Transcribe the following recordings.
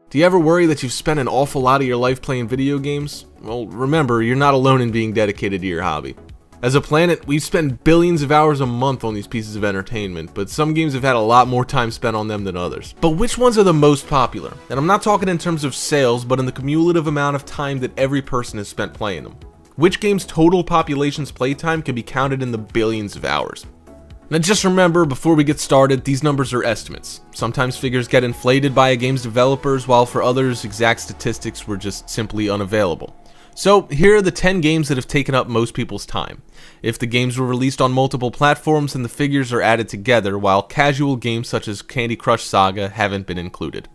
Do you ever worry that you've spent an awful lot of your life playing video games? Well, remember, you're not alone in being dedicated to your hobby. As a planet, we spend billions of hours a month on these pieces of entertainment, but some games have had a lot more time spent on them than others. But which ones are the most popular? And I'm not talking in terms of sales, but in the cumulative amount of time that every person has spent playing them. Which game's total population's playtime can be counted in the billions of hours? Now just remember, before we get started, these numbers are estimates. Sometimes figures get inflated by a game's developers, while for others, exact statistics were just simply unavailable. So here are the 10 games that have taken up most people's time. If the games were released on multiple platforms, then the figures are added together, while casual games such as Candy Crush Saga haven't been included.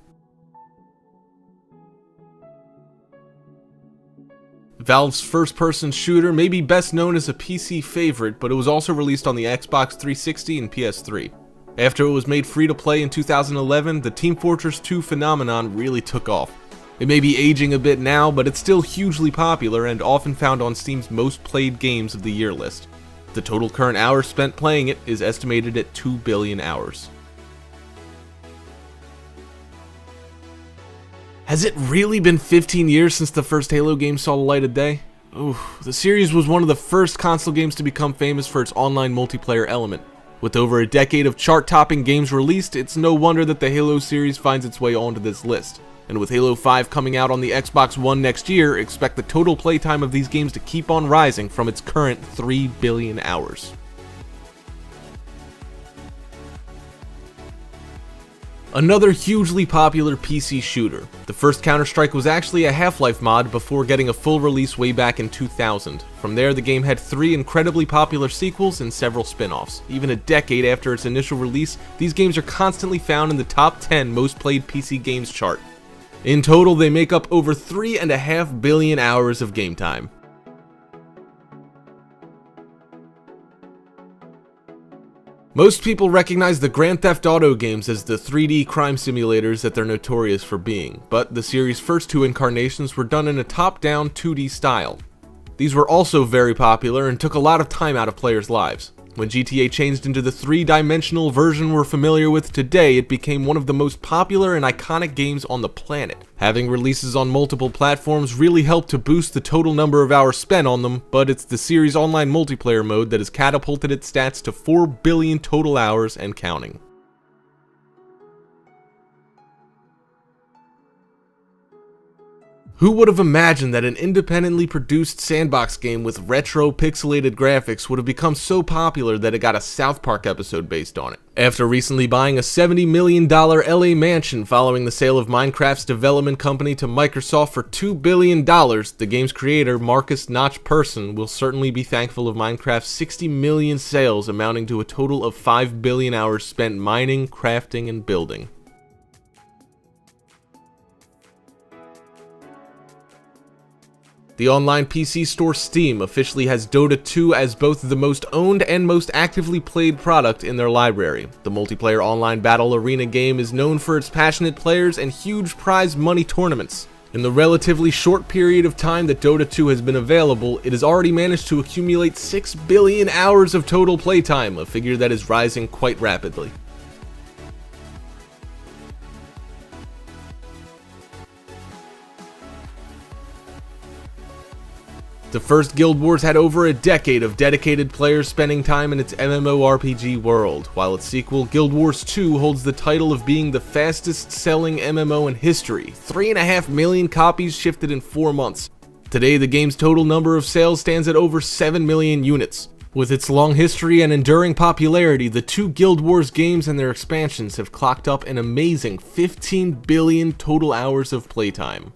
Valve's first-person shooter may be best known as a PC favorite, but it was also released on the Xbox 360 and PS3. After it was made free to play in 2011, the Team Fortress 2 phenomenon really took off. It may be aging a bit now, but it's still hugely popular and often found on Steam's most played games of the year list. The total current hours spent playing it is estimated at 2 billion hours. Has it really been 15 years since the first Halo game saw the light of day? Oof, the series was one of the first console games to become famous for its online multiplayer element. With over a decade of chart-topping games released, it's no wonder that the Halo series finds its way onto this list. And with Halo 5 coming out on the Xbox One next year, expect the total playtime of these games to keep on rising from its current 3 billion hours. Another hugely popular PC shooter. The first Counter-Strike was actually a Half-Life mod before getting a full release way back in 2000. From there, the game had 3 incredibly popular sequels and several spin-offs. Even a decade after its initial release, these games are constantly found in the top 10 most played PC games chart. In total, they make up over 3.5 billion hours of game time. Most people recognize the Grand Theft Auto games as the 3D crime simulators that they're notorious for being, but the series' first 2 incarnations were done in a top-down 2D style. These were also very popular and took a lot of time out of players' lives. When GTA changed into the 3-dimensional version we're familiar with today, it became one of the most popular and iconic games on the planet. Having releases on multiple platforms really helped to boost the total number of hours spent on them, but it's the series' online multiplayer mode that has catapulted its stats to 4 billion total hours and counting. Who would have imagined that an independently produced sandbox game with retro pixelated graphics would have become so popular that it got a South Park episode based on it? After recently buying a $70 million LA mansion following the sale of Minecraft's development company to Microsoft for $2 billion, the game's creator, Marcus Notch Persson, will certainly be thankful of Minecraft's 60 million sales, amounting to a total of 5 billion hours spent mining, crafting, and building. The online PC store Steam officially has Dota 2 as both the most owned and most actively played product in their library. The multiplayer online battle arena game is known for its passionate players and huge prize money tournaments. In the relatively short period of time that Dota 2 has been available, it has already managed to accumulate 6 billion hours of total playtime, a figure that is rising quite rapidly. The first Guild Wars had over a decade of dedicated players spending time in its MMORPG world, while its sequel, Guild Wars 2, holds the title of being the fastest-selling MMO in history. 3.5 million copies shifted in 4 months. Today, the game's total number of sales stands at over 7 million units. With its long history and enduring popularity, the 2 Guild Wars games and their expansions have clocked up an amazing 15 billion total hours of playtime.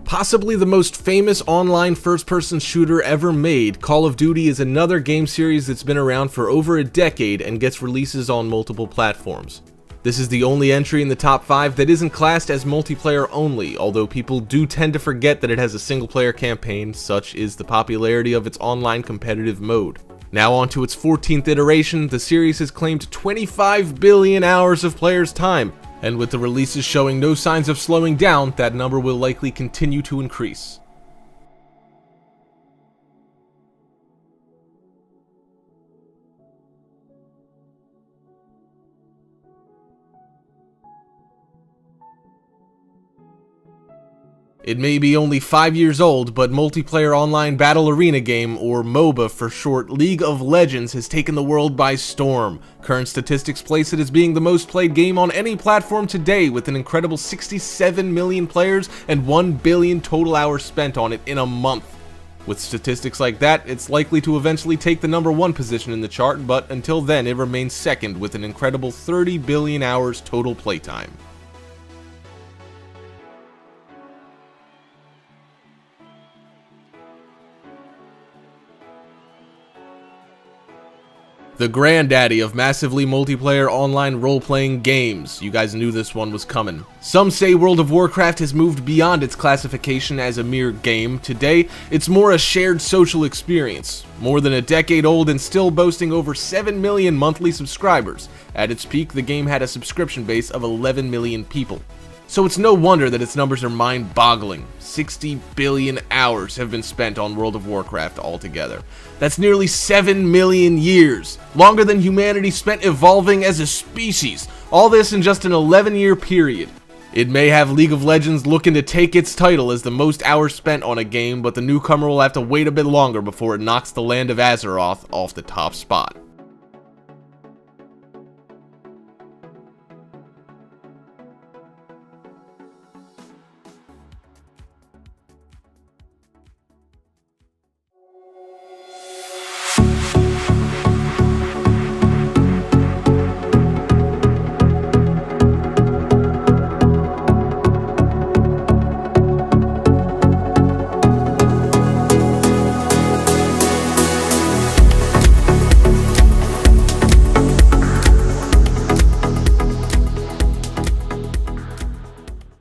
Possibly the most famous online first-person shooter ever made, Call of Duty is another game series that's been around for over a decade and gets releases on multiple platforms. This is the only entry in the top 5 that isn't classed as multiplayer only, although people do tend to forget that it has a single-player campaign. Such is the popularity of its online competitive mode. Now on to its 14th iteration, the series has claimed 25 billion hours of players' time, and with the releases showing no signs of slowing down, that number will likely continue to increase. It may be only 5 years old, but multiplayer online battle arena game, or MOBA for short, League of Legends has taken the world by storm. Current statistics place it as being the most played game on any platform today, with an incredible 67 million players and 1 billion total hours spent on it in a month. With statistics like that, it's likely to eventually take the #1 position in the chart, but until then it remains second with an incredible 30 billion hours total playtime. The granddaddy of massively multiplayer online role-playing games. You guys knew this one was coming. Some say World of Warcraft has moved beyond its classification as a mere game. Today, it's more a shared social experience. More than a decade old and still boasting over 7 million monthly subscribers. At its peak, the game had a subscription base of 11 million people. So it's no wonder that its numbers are mind-boggling. 60 billion hours have been spent on World of Warcraft altogether. That's nearly 7 million years, longer than humanity spent evolving as a species. All this in just an 11-year period. It may have League of Legends looking to take its title as the most hours spent on a game, but the newcomer will have to wait a bit longer before it knocks the land of Azeroth off the top spot.